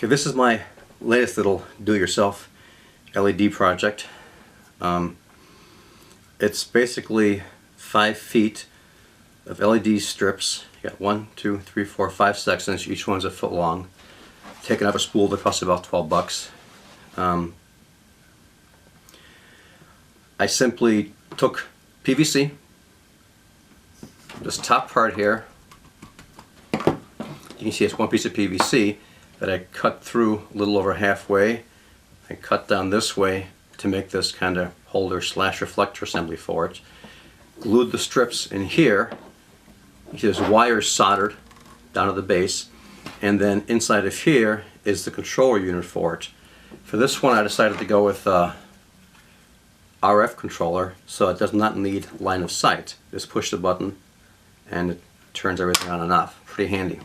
Okay, this is my latest little do-it-yourself LED project. It's basically 5 feet of LED strips. You got 1, 2, 3, 4, 5 sections. Each one's a foot long. Taking out a spool that costs about 12 bucks. I simply took PVC, this top part here. You can see it's one piece of PVC that I cut through a little over halfway. I cut down this way to make this kind of holder slash reflector assembly for it. Glued the strips in here. You see there's wires soldered down to the base, and then inside of here is the controller unit for it. For this one I decided to go with RF controller, so it does not need line of sight. Just push the button and it turns everything on and off. Pretty handy.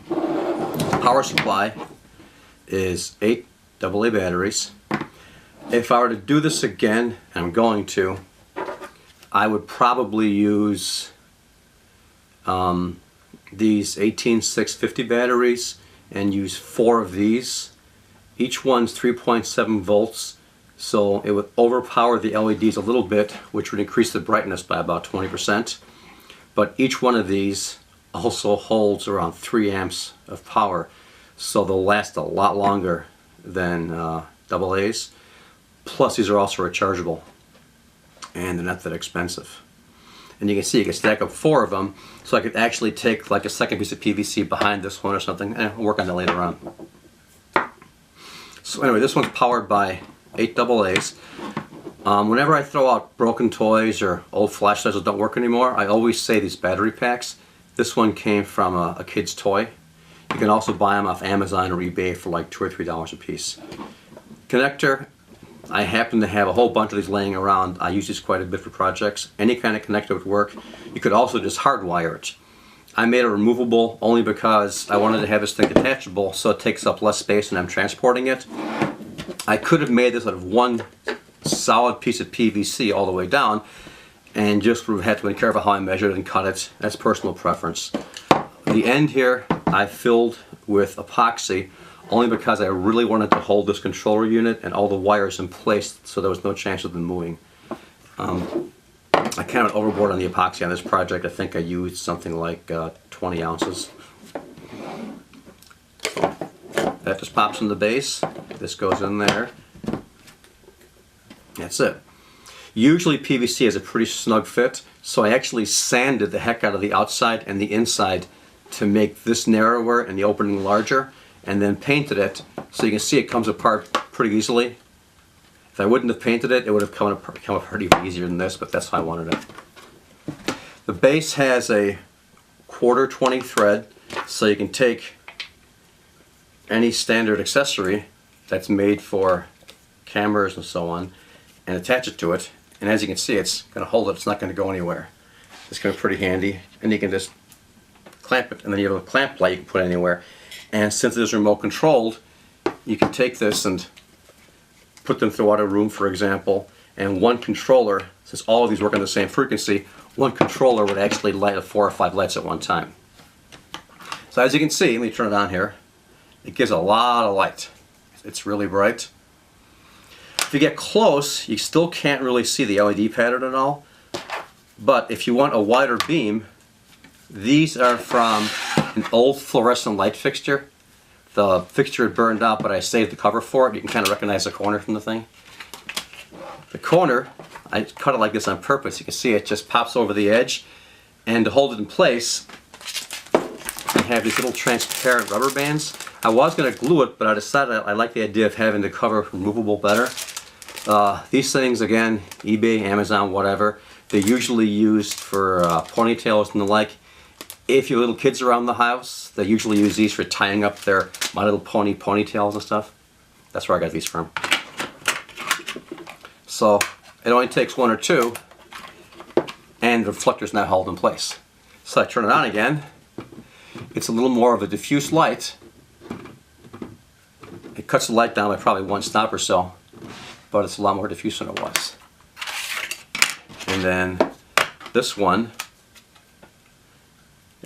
Power supply is 8 AA batteries. If I were to do this again, and I'm going to, I would probably use these 18650 batteries and use 4 of these. Each one's 3.7 volts, so it would overpower the LEDs a little bit, which would increase the brightness by about 20%. But each one of these also holds around 3 amps of power, so they'll last a lot longer than AA's. Plus these are also rechargeable and they're not that expensive. And you can see you can stack up 4 of them, so I could actually take like a second piece of PVC behind this one or something. We'll work on that later on. So anyway, this one's powered by 8 AA's. Whenever I throw out broken toys or old flashlights that don't work anymore, I always say these battery packs. This one came from a kid's toy. You can also buy them off Amazon or eBay for like $2 or $3 a piece. Connector, I happen to have a whole bunch of these laying around. I use these quite a bit for projects. Any kind of connector would work. You could also just hardwire it. I made it removable only because I wanted to have this thing detachable so it takes up less space when I'm transporting it. I could have made this out of one solid piece of PVC all the way down and just would have had to be careful how I measured it and cut it. That's personal preference. The end here I filled with epoxy only because I really wanted to hold this controller unit and all the wires in place so there was no chance of them moving. I kind of went overboard on the epoxy on this project. I think I used something like 20 ounces. That just pops in the base. This goes in there. That's it. Usually PVC has a pretty snug fit, so I actually sanded the heck out of the outside and the inside to make this narrower and the opening larger, and then painted it so you can see it comes apart pretty easily. If I wouldn't have painted it, it would have come apart even easier than this, but that's how I wanted it. The base has a 1/4 thread, so you can take any standard accessory that's made for cameras and so on and attach it to it, and as you can see it's going to hold it, it's not going to go anywhere. It's going to be pretty handy, and you can just clamp it, and then you have a clamp light you can put anywhere. And since it is remote controlled, you can take this and put them throughout a room, for example, and one controller, since all of these work on the same frequency, one controller would actually light up 4 or 5 lights at one time. So as you can see, let me turn it on here, it gives a lot of light. It's really bright. If you get close, you still can't really see the LED pattern at all, but if you want a wider beam, these are from an old fluorescent light fixture. The fixture had burned out, but I saved the cover for it. You can kind of recognize the corner from the thing. The corner, I cut it like this on purpose. You can see it just pops over the edge, and to hold it in place, I have these little transparent rubber bands. I was going to glue it, but I decided I like the idea of having the cover removable better. These things, again, eBay, Amazon, whatever, they're usually used for ponytails and the like. If you have little kids around the house, they usually use these for tying up their My Little Pony ponytails and stuff. That's where I got these from. So it only takes 1 or 2, and the reflector's not held in place. So I turn it on again. It's a little more of a diffuse light. It cuts the light down by probably 1 stop or so, but it's a lot more diffuse than it was. And then this one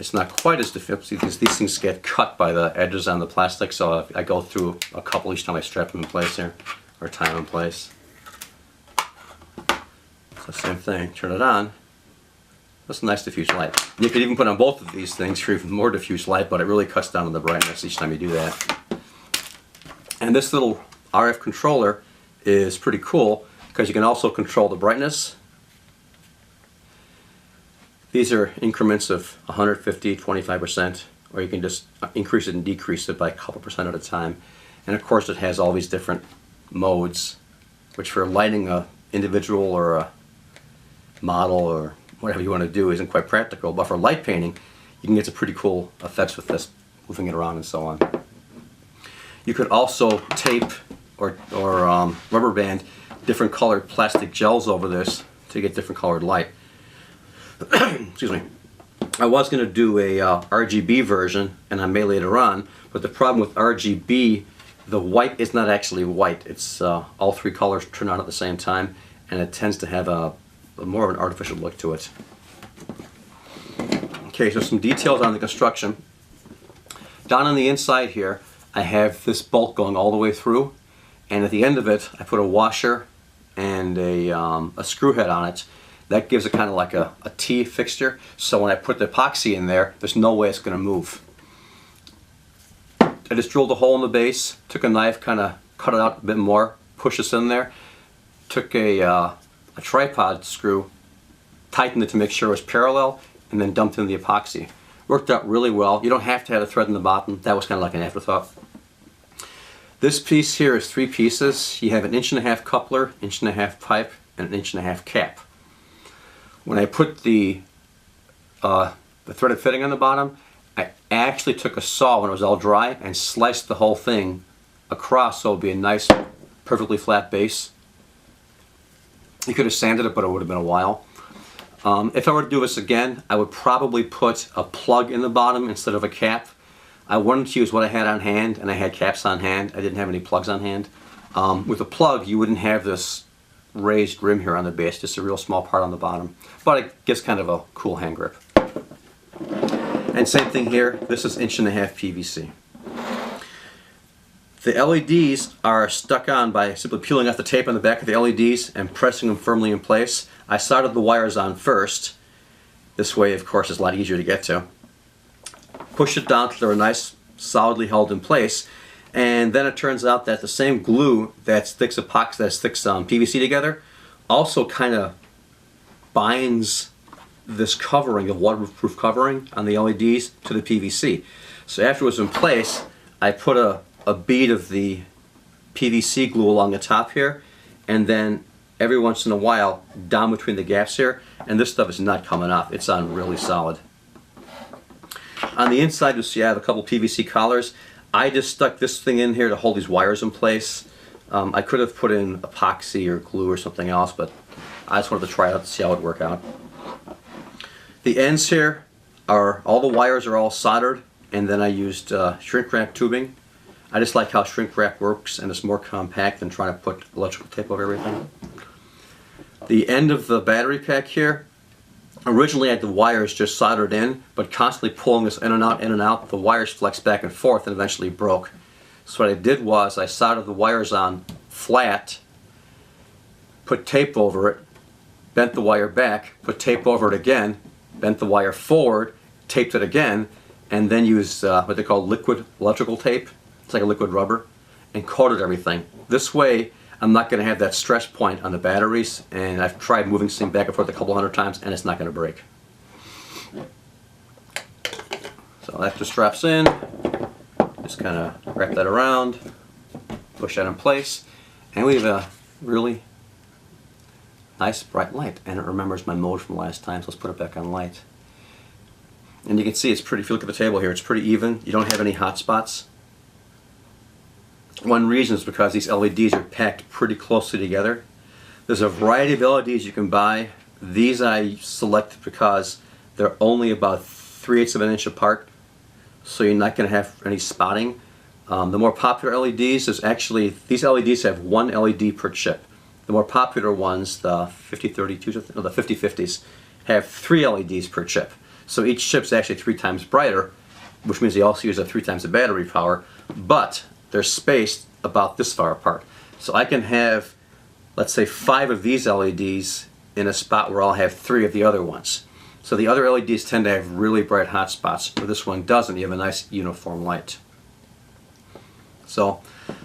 It's not quite as difficult because these things get cut by the edges on the plastic, so I go through a couple each time I strap them in place here, or tie them in place. So same thing, turn it on. That's a nice diffuse light. You could even put on both of these things for even more diffuse light, but it really cuts down on the brightness each time you do that. And this little RF controller is pretty cool because you can also control the brightness. These are increments of 150, 25%, or you can just increase it and decrease it by a couple percent at a time. And of course it has all these different modes, which for lighting a individual or a model or whatever you want to do isn't quite practical, but for light painting you can get some pretty cool effects with this, moving it around and so on. You could also tape or rubber band different colored plastic gels over this to get different colored light. Excuse me. I was going to do a RGB version, and I may later on, but the problem with RGB, the white is not actually white. It's all three colors turn on at the same time, and it tends to have a more of an artificial look to it. Okay, so some details on the construction. Down on the inside here, I have this bolt going all the way through, and at the end of it, I put a washer and a screw head on it. That gives it kind of like a T fixture, so when I put the epoxy in there, there's no way it's going to move. I just drilled a hole in the base, took a knife, kind of cut it out a bit more, pushed this in there, took a tripod screw, tightened it to make sure it was parallel, and then dumped in the epoxy. Worked out really well. You don't have to have a thread in the bottom. That was kind of like an afterthought. This piece here is 3 pieces. You have an 1.5" coupler, 1.5" pipe, and an 1.5" cap. When I put the threaded fitting on the bottom, I actually took a saw when it was all dry and sliced the whole thing across so it would be a nice, perfectly flat base. You could have sanded it, but it would have been a while. If I were to do this again, I would probably put a plug in the bottom instead of a cap. I wanted to use what I had on hand, and I had caps on hand. I didn't have any plugs on hand. With a plug, you wouldn't have this raised rim here on the base, just a real small part on the bottom, but it gives kind of a cool hand grip. And same thing here, this is 1.5" PVC. The LEDs are stuck on by simply peeling off the tape on the back of the LEDs and pressing them firmly in place. I soldered the wires on first. This way, of course, it's a lot easier to get to. Push it down till they're nice, solidly held in place. And then it turns out that the same glue that sticks PVC together also kind of binds this covering, the waterproof covering on the LEDs, to the PVC. So after it was in place, I put a bead of the PVC glue along the top here, and then every once in a while down between the gaps here, and this stuff is not coming off. It's on really solid. On the inside, you'll see I have a couple PVC collars. I just stuck this thing in here to hold these wires in place. I could have put in epoxy or glue or something else, but I just wanted to try it out to see how it would work out. The ends here are, all the wires are all soldered, and then I used shrink wrap tubing. I just like how shrink wrap works, and it's more compact than trying to put electrical tape over everything. The end of the battery pack here, originally I had the wires just soldered in, but constantly pulling this in and out, the wires flexed back and forth and eventually broke. So what I did was I soldered the wires on flat, put tape over it, bent the wire back, put tape over it again, bent the wire forward, taped it again, and then used what they call liquid electrical tape. It's like a liquid rubber, and coated everything. This way I'm not going to have that stress point on the batteries, and I've tried moving this thing back and forth a couple hundred times and it's not going to break. So that just straps in, just kind of wrap that around, push that in place, and we have a really nice bright light, and it remembers my mode from last time, so let's put it back on light. And you can see it's pretty, if you look at the table here, it's pretty even. You don't have any hot spots. One reason is because these LEDs are packed pretty closely together. There's a variety of LEDs you can buy. These I selected because they're only about 3/8 of an inch apart, so you're not going to have any spotting. The more popular LEDs, there's actually, these LEDs have 1 LED per chip. The more popular ones, the 5032s, or the 5050s, have 3 LEDs per chip. So each chip's actually 3 times brighter, which means they also use up 3 times the battery power, but they're spaced about this far apart. So I can have, let's say, 5 of these LEDs in a spot where I'll have 3 of the other ones. So the other LEDs tend to have really bright hot spots, but this one doesn't. You have a nice uniform light. So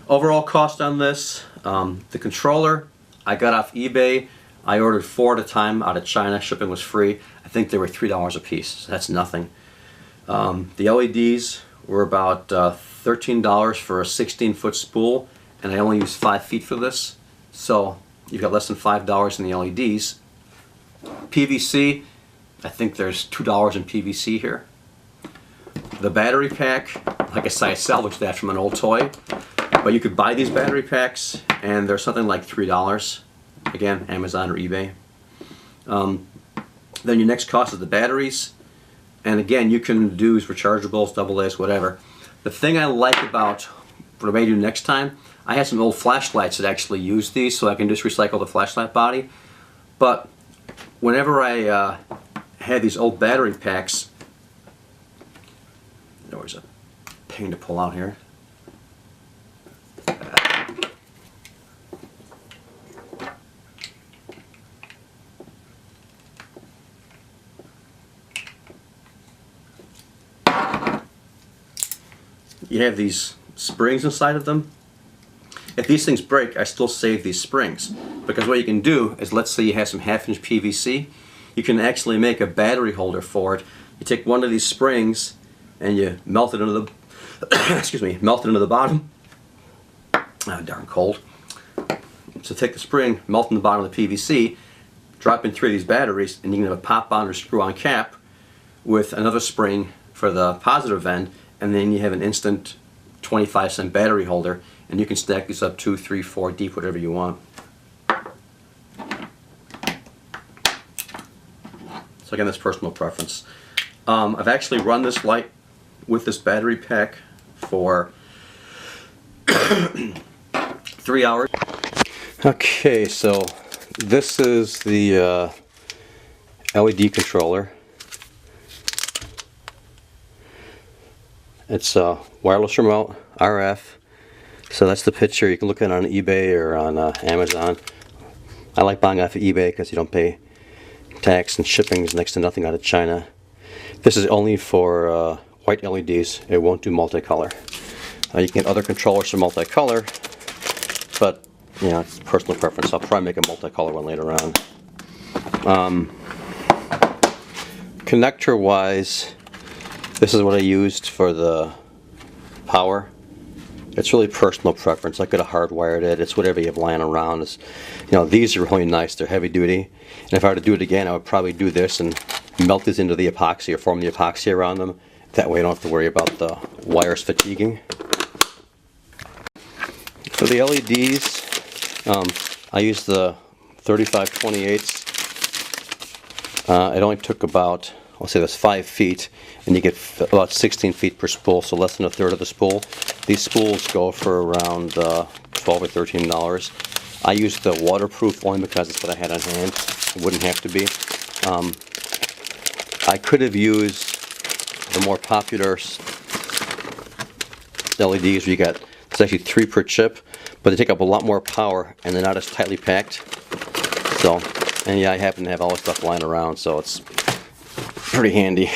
overall cost on this, the controller I got off eBay. I ordered 4 at a time out of China. Shipping was free. I think they were $3 a piece, so that's nothing. The LEDs were about $13 for a 16-foot spool, and I only used 5 feet for this, so you've got less than $5 in the LEDs. PVC, I think there's $2 in PVC here. The battery pack, like I said, I salvaged that from an old toy, but you could buy these battery packs, and they're something like $3. Again, Amazon or eBay. Then your next cost is the batteries. And again, you can do rechargeables, AA's, whatever. The thing I like about what I may do next time, I have some old flashlights that actually use these, so I can just recycle the flashlight body. But whenever I had these old battery packs, there was a pain to pull out here. You have these springs inside of them. If these things break, I still save these springs, because what you can do is, let's say you have some 1/2-inch PVC, you can actually make a battery holder for it. You take one of these springs and you melt it into the excuse me, melt it into the bottom. Oh, darn cold. So take the spring, melt in the bottom of the PVC, drop in 3 of these batteries, and you can have a pop-on or screw-on cap with another spring for the positive end, and then you have an instant 25-cent battery holder, and you can stack these up 2, 3, 4 deep, whatever you want. So again, that's personal preference. I've actually run this light with this battery pack for 3 hours. Okay, so this is the LED controller. It's a wireless remote, RF. So that's the picture. You can look at it on eBay or on Amazon. I like buying off of eBay because you don't pay tax, and shipping is next to nothing out of China. This is only for white LEDs. It won't do multicolor. You can get other controllers for multicolor, but you know, it's personal preference. I'll probably make a multicolor one later on. Connector wise, this is what I used for the power. It's really personal preference. I could have hardwired it. It's whatever you have lying around. It's, you know, these are really nice. They're heavy duty. And if I were to do it again, I would probably do this and melt these into the epoxy or form the epoxy around them. That way I don't have to worry about the wires fatiguing. For the LEDs, I used the 35/28. It only took about, I'll say that's 5 feet, and you get about 16 feet per spool, so less than a third of the spool. These spools go for around $12 or $13. I used the waterproof only because it's what I had on hand. It wouldn't have to be. I could have used the more popular LEDs where you got, there's actually 3 per chip, but they take up a lot more power and they're not as tightly packed. So, and yeah, I happen to have all this stuff lying around, so it's pretty handy.